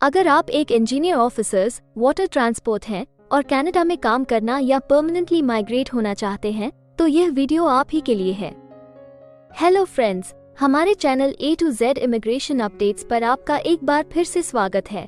अगर आप एक इंजीनियर ऑफिसर्स वाटर ट्रांसपोर्ट हैं और कनाडा में काम करना या परमानेंटली माइग्रेट होना चाहते हैं तो यह वीडियो आप ही के लिए है। हेलो फ्रेंड्स, हमारे channel A to Z immigration updates पर आपका एक बार फिर से स्वागत है।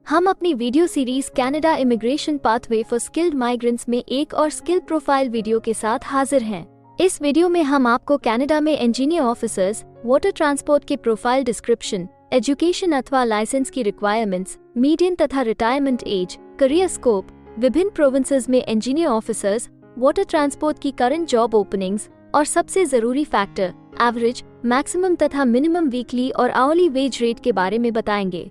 हम अपनी video series Canada immigration pathway for skilled migrants में एक और स्किल प्रोफाइल वीडियो के साथ हाजिर हैं। इस वीडियो में हम आपको कनाडा में इंजीनियर ऑफिसर्स वाटर ट्रांसपोर्ट के प्रोफाइल डिस्क्रिप्शन, एजुकेशन अथवा लाइसेंस की रिक्वायरमेंट्स, मीडियन तथा रिटायरमेंट एज, करियर स्कोप, विभिन्न प्रोविंसेस में इंजीनियर ऑफिसर्स वाटर ट्रांसपोर्ट की करंट जॉब ओपनिंग्स और सबसे जरूरी फैक्टर एवरेज, मैक्सिमम तथा मिनिमम वीकली और आवरली वेज रेट के बारे में बताएंगे।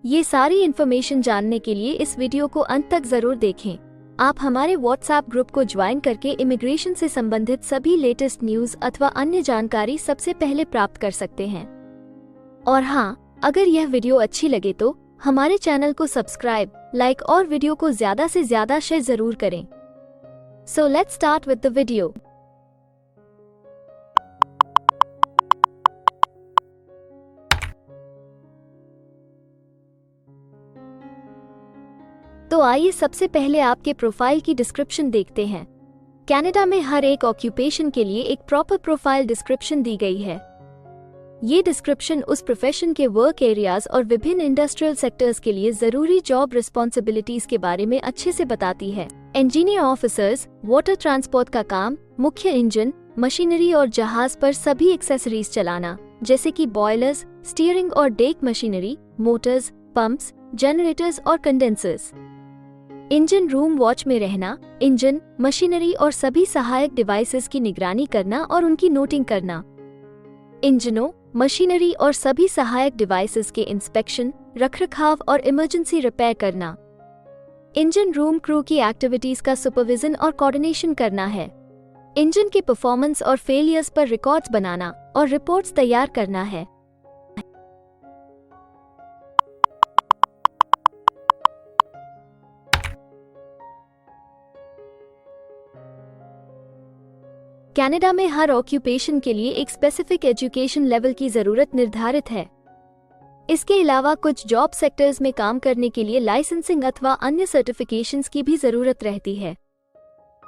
ये सारी इन्फॉर्मेशन जानने के लिए इस वीडियो को अंत तक जरूर देखें। आप हमारे व्हाट्सएप ग्रुप को ज्वाइन करके इमिग्रेशन से संबंधित सभी लेटेस्ट न्यूज अथवा अन्य जानकारी सबसे पहले प्राप्त कर सकते हैं। और हाँ, अगर यह वीडियो अच्छी लगे तो हमारे चैनल को सब्सक्राइब, लाइक और वीडियो को ज्यादा से ज्यादा शेयर जरूर करें। So let's start with the video. तो आइए सबसे पहले आपके प्रोफाइल की डिस्क्रिप्शन देखते हैं। कनाडा में हर एक ऑक्यूपेशन के लिए एक प्रॉपर प्रोफाइल डिस्क्रिप्शन दी गई है। ये डिस्क्रिप्शन उस प्रोफेशन के वर्क एरियाज और विभिन्न इंडस्ट्रियल सेक्टर्स के लिए जरूरी जॉब रिस्पॉन्सिबिलिटीज के बारे में अच्छे से बताती है। इंजीनियर ऑफिसर्स वाटर ट्रांसपोर्ट का काम मुख्य इंजन, मशीनरी और जहाज पर सभी एक्सेसरीज चलाना, जैसे कि बॉयलर्स, स्टीयरिंग और deck machinery, Motors, pumps, generators और कंडेंसर्स। इंजन रूम वॉच में रहना, इंजन, मशीनरी और सभी सहायक डिवाइसेस की निगरानी करना और उनकी नोटिंग करना। इंजनों, मशीनरी और सभी सहायक डिवाइसेस के इंस्पेक्शन, रखरखाव और इमरजेंसी रिपेयर करना। इंजन रूम क्रू की एक्टिविटीज का सुपरविजन और कोऑर्डिनेशन करना है। इंजन के परफॉर्मेंस और फेलियर्स पर रिकॉर्ड्स बनाना और रिपोर्ट्स तैयार करना है। कनाडा में हर ऑक्यूपेशन के लिए एक स्पेसिफिक एजुकेशन लेवल की जरूरत निर्धारित है। इसके अलावा कुछ जॉब सेक्टर्स में काम करने के लिए लाइसेंसिंग अथवा अन्य सर्टिफिकेशंस की भी जरूरत रहती है।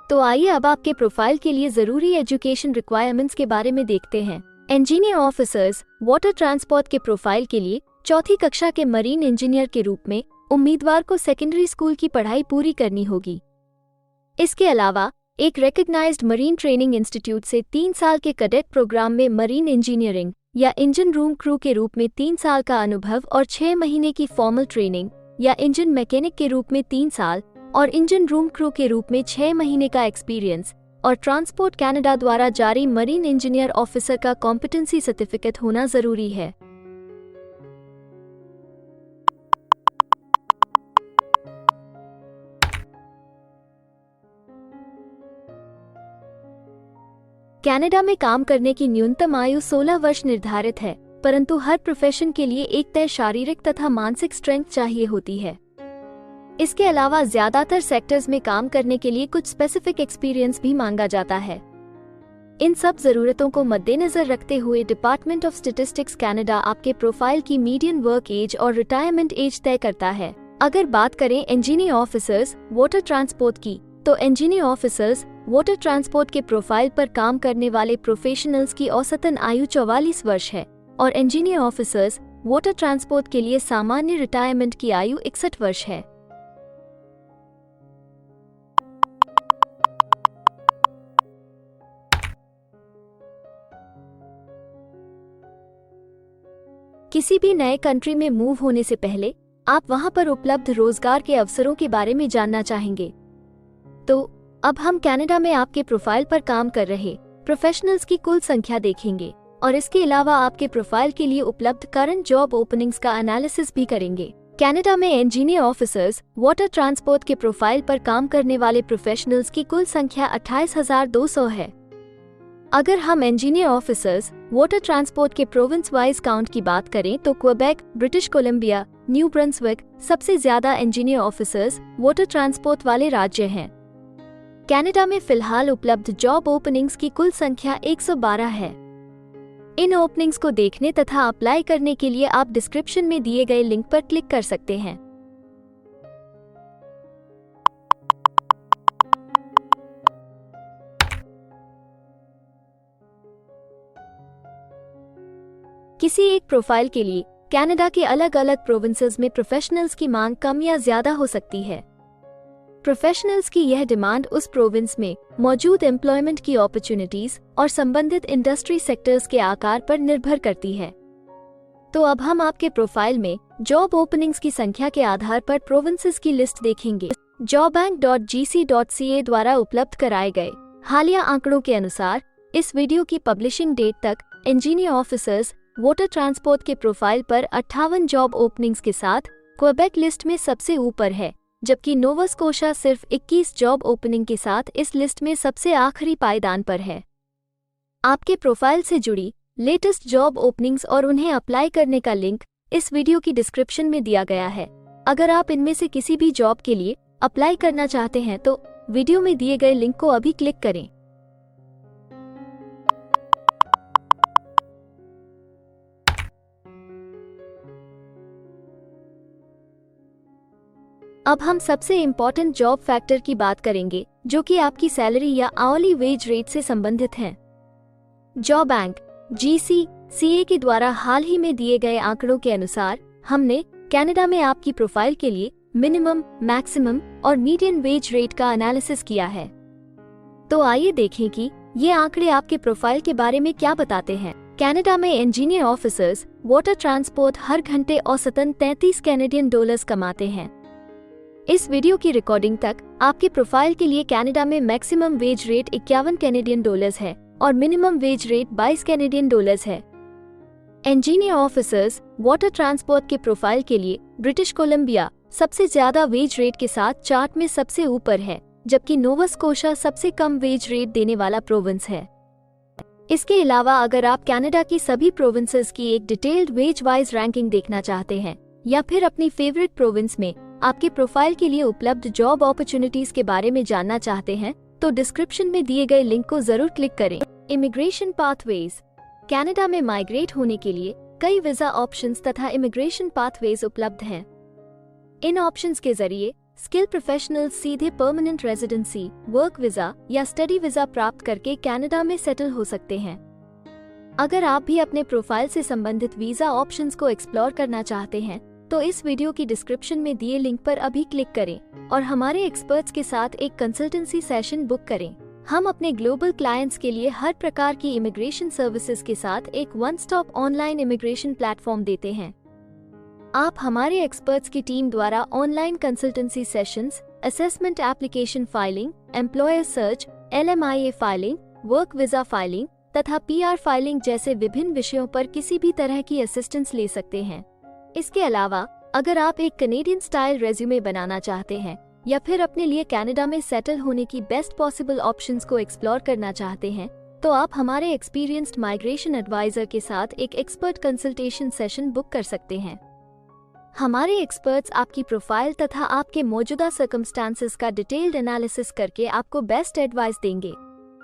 तो आइए अब आपके प्रोफाइल के लिए जरूरी एजुकेशन रिक्वायरमेंट्स के बारे में देखते हैं। इंजीनियर ऑफिसर्स वाटर ट्रांसपोर्ट के प्रोफाइल के लिए चौथी कक्षा के मरीन इंजीनियर के रूप में उम्मीदवार को सेकेंडरी स्कूल की पढ़ाई पूरी करनी होगी। इसके अलावा एक रिकॉग्नाइज्ड मरीन ट्रेनिंग इंस्टीट्यूट से 3 साल के कैडेट प्रोग्राम में मरीन इंजीनियरिंग या इंजन रूम क्रू के रूप में 3 साल का अनुभव और 6 महीने की फॉर्मल ट्रेनिंग या इंजन मैकेनिक के रूप में 3 साल और इंजन रूम क्रू के रूप में 6 महीने का एक्सपीरियंस और ट्रांसपोर्ट कनाडा द्वारा जारी मरीन इंजीनियर ऑफिसर का कॉम्पिटेंसी सर्टिफिकेट होना जरूरी है। कनाडा में काम करने की न्यूनतम आयु 16 वर्ष निर्धारित है, परंतु हर प्रोफेशन के लिए एक तय शारीरिक तथा मानसिक स्ट्रेंथ चाहिए होती है। इसके अलावा ज्यादातर सेक्टर्स में काम करने के लिए कुछ स्पेसिफिक एक्सपीरियंस भी मांगा जाता है। इन सब जरूरतों को मद्देनजर रखते हुए डिपार्टमेंट ऑफ स्टैटिस्टिक्स कनाडा आपके प्रोफाइल की मीडियन वर्क एज और रिटायरमेंट एज तय करता है। अगर बात करें इंजीनियर ऑफिसर्स वाटर ट्रांसपोर्ट की, तो इंजीनियर ऑफिसर्स वाटर ट्रांसपोर्ट के प्रोफाइल पर काम करने वाले प्रोफेशनल्स की औसतन आयु 44 वर्ष है और इंजीनियर ऑफिसर्स वाटर ट्रांसपोर्ट के लिए सामान्य रिटायरमेंट की आयु 61 वर्ष है। किसी भी नए कंट्री में मूव होने से पहले आप वहां पर उपलब्ध रोजगार के अवसरों के बारे में जानना चाहेंगे। तो अब हम कनाडा में आपके प्रोफाइल पर काम कर रहे प्रोफेशनल्स की कुल संख्या देखेंगे और इसके अलावा आपके प्रोफाइल के लिए उपलब्ध करंट जॉब ओपनिंग्स का एनालिसिस भी करेंगे। कनाडा में इंजीनियर ऑफिसर्स वाटर ट्रांसपोर्ट के प्रोफाइल पर काम करने वाले प्रोफेशनल्स की कुल संख्या 28,200 है। अगर हम इंजीनियर ऑफिसर्स वाटर ट्रांसपोर्ट के प्रोविंस वाइज काउंट की बात करें तो Quebec, British Columbia, new Brunswick सबसे ज्यादा इंजीनियर ऑफिसर्स वाटर ट्रांसपोर्ट वाले राज्य हैं। कनाडा में फिलहाल उपलब्ध जॉब ओपनिंग्स की कुल संख्या 112 है। इन ओपनिंग्स को देखने तथा अप्लाई करने के लिए आप डिस्क्रिप्शन में दिए गए लिंक पर क्लिक कर सकते हैं। किसी एक प्रोफाइल के लिए कनाडा के अलग अलग प्रोविंसेस में प्रोफेशनल्स की मांग कम या ज्यादा हो सकती है। प्रोफेशनल्स की यह डिमांड उस प्रोविंस में मौजूद एम्प्लॉयमेंट की अपॉर्चुनिटीज और संबंधित इंडस्ट्री सेक्टर्स के आकार पर निर्भर करती है। तो अब हम आपके प्रोफाइल में जॉब ओपनिंग्स की संख्या के आधार पर प्रोविंसेस की लिस्ट देखेंगे। jobbank.gc.ca द्वारा उपलब्ध कराए गए हालिया आंकड़ों के अनुसार इस वीडियो की पब्लिशिंग डेट तक इंजीनियर ऑफिसर्स वाटर ट्रांसपोर्ट के प्रोफाइल पर 58 जॉब ओपनिंग्स के साथ क्वेबेक लिस्ट में सबसे ऊपर है, जबकि नोवा स्कोशा सिर्फ 21 जॉब ओपनिंग के साथ इस लिस्ट में सबसे आखिरी पायदान पर है। आपके प्रोफाइल से जुड़ी लेटेस्ट जॉब ओपनिंग्स और उन्हें अप्लाई करने का लिंक इस वीडियो की डिस्क्रिप्शन में दिया गया है। अगर आप इनमें से किसी भी जॉब के लिए अप्लाई करना चाहते हैं तो वीडियो में दिए गए लिंक को अभी क्लिक करें। अब हम सबसे इम्पोर्टेंट जॉब फैक्टर की बात करेंगे, जो कि आपकी सैलरी या आवली वेज रेट से संबंधित हैं। jobbank.gc.ca के द्वारा हाल ही में दिए गए आंकड़ों के अनुसार हमने कनाडा में आपकी प्रोफाइल के लिए मिनिमम, मैक्सिमम और मीडियन वेज रेट का एनालिसिस किया है। तो आइए देखें कि ये आंकड़े आपके प्रोफाइल के बारे में क्या बताते हैं। कनाडा में इंजीनियर ऑफिसर्स वाटर ट्रांसपोर्ट हर घंटे औसतन 33 कैनेडियन डॉलर्स कमाते हैं। इस वीडियो की रिकॉर्डिंग तक आपके प्रोफाइल के लिए कनाडा में maximum wage rate 51 Canadian dollars है और minimum wage rate 22 Canadian dollars है। इंजीनियर ऑफिसर्स वाटर ट्रांसपोर्ट के प्रोफाइल के लिए ब्रिटिश कोलंबिया सबसे ज्यादा वेज रेट के साथ चार्ट में सबसे ऊपर है, जबकि नोवा स्कोशा सबसे कम वेज रेट देने वाला प्रोविंस है। इसके अलावा अगर आप कनाडा की सभी प्रोविंसेस की एक डिटेल्ड वेज वाइज रैंकिंग देखना चाहते हैं या फिर अपनी फेवरेट प्रोविंस में आपके प्रोफाइल के लिए उपलब्ध जॉब अपॉर्चुनिटीज के बारे में जानना चाहते हैं तो डिस्क्रिप्शन में दिए गए लिंक को जरूर क्लिक करें। Immigration pathways. कनाडा में माइग्रेट होने के लिए कई वीजा ऑप्शंस तथा इमिग्रेशन पाथवेज उपलब्ध हैं। इन ऑप्शंस के जरिए स्किल प्रोफेशनल्स सीधे परमानेंट रेजिडेंसी, वर्क वीजा या स्टडी वीजा प्राप्त करके कनाडा में सेटल हो सकते हैं। अगर आप भी अपने प्रोफाइल से संबंधित वीजा ऑप्शंस को एक्सप्लोर करना चाहते हैं तो इस वीडियो की डिस्क्रिप्शन में दिए लिंक पर अभी क्लिक करें और हमारे एक्सपर्ट्स के साथ एक कंसल्टेंसी सेशन बुक करें। हम अपने ग्लोबल क्लाइंट्स के लिए हर प्रकार की इमिग्रेशन सर्विसेज के साथ एक one stop online immigration platform देते हैं। आप हमारे एक्सपर्ट्स की टीम द्वारा online consultancy sessions, assessment application filing, employer search, LMIA filing, work visa filing तथा PR फाइलिंग जैसे विभिन्न विषयों पर किसी भी तरह की असिस्टेंस ले सकते हैं। इसके अलावा अगर आप एक कनेडियन स्टाइल रेज्यूमे बनाना चाहते हैं या फिर अपने लिए कनाडा में सेटल होने की बेस्ट पॉसिबल ऑप्शंस को एक्सप्लोर करना चाहते हैं तो आप हमारे एक्सपीरियंस्ड माइग्रेशन एडवाइजर के साथ एक एक्सपर्ट कंसल्टेशन सेशन बुक कर सकते हैं। हमारे एक्सपर्ट्स आपकी प्रोफाइल तथा आपके मौजूदा सर्कमस्टांसेस का डिटेल्ड एनालिसिस करके आपको बेस्ट एडवाइस देंगे।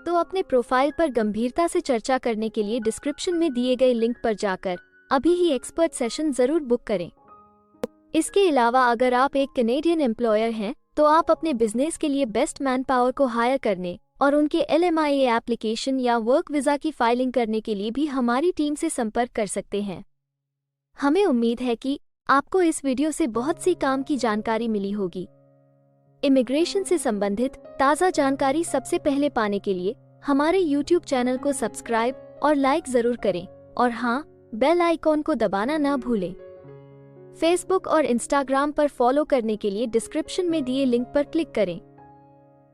तो अपने प्रोफाइल पर गंभीरता से चर्चा करने के लिए डिस्क्रिप्शन में दिए गए लिंक पर जाकर अभी ही एक्सपर्ट सेशन जरूर बुक करें। इसके अलावा अगर आप एक कनेडियन एम्प्लॉयर हैं तो आप अपने बिजनेस के लिए बेस्ट मैन पावर को हायर करने और उनके LMIA एप्लीकेशन या वर्क वीजा की फाइलिंग करने के लिए भी हमारी टीम से संपर्क कर सकते हैं। हमें उम्मीद है कि आपको इस वीडियो से बहुत सी काम की जानकारी मिली होगी। इमिग्रेशन से संबंधित ताज़ा जानकारी सबसे पहले पाने के लिए हमारे YouTube चैनल को सब्सक्राइब और लाइक जरूर करें और हाँ, बेल आइकॉन को दबाना ना भूलें। फेसबुक और इंस्टाग्राम पर फॉलो करने के लिए डिस्क्रिप्शन में दिए लिंक पर क्लिक करें।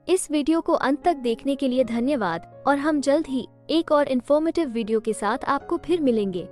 इस वीडियो को अंत तक देखने के लिए धन्यवाद और हम जल्द ही एक और इन्फॉर्मेटिव वीडियो के साथ आपको फिर मिलेंगे।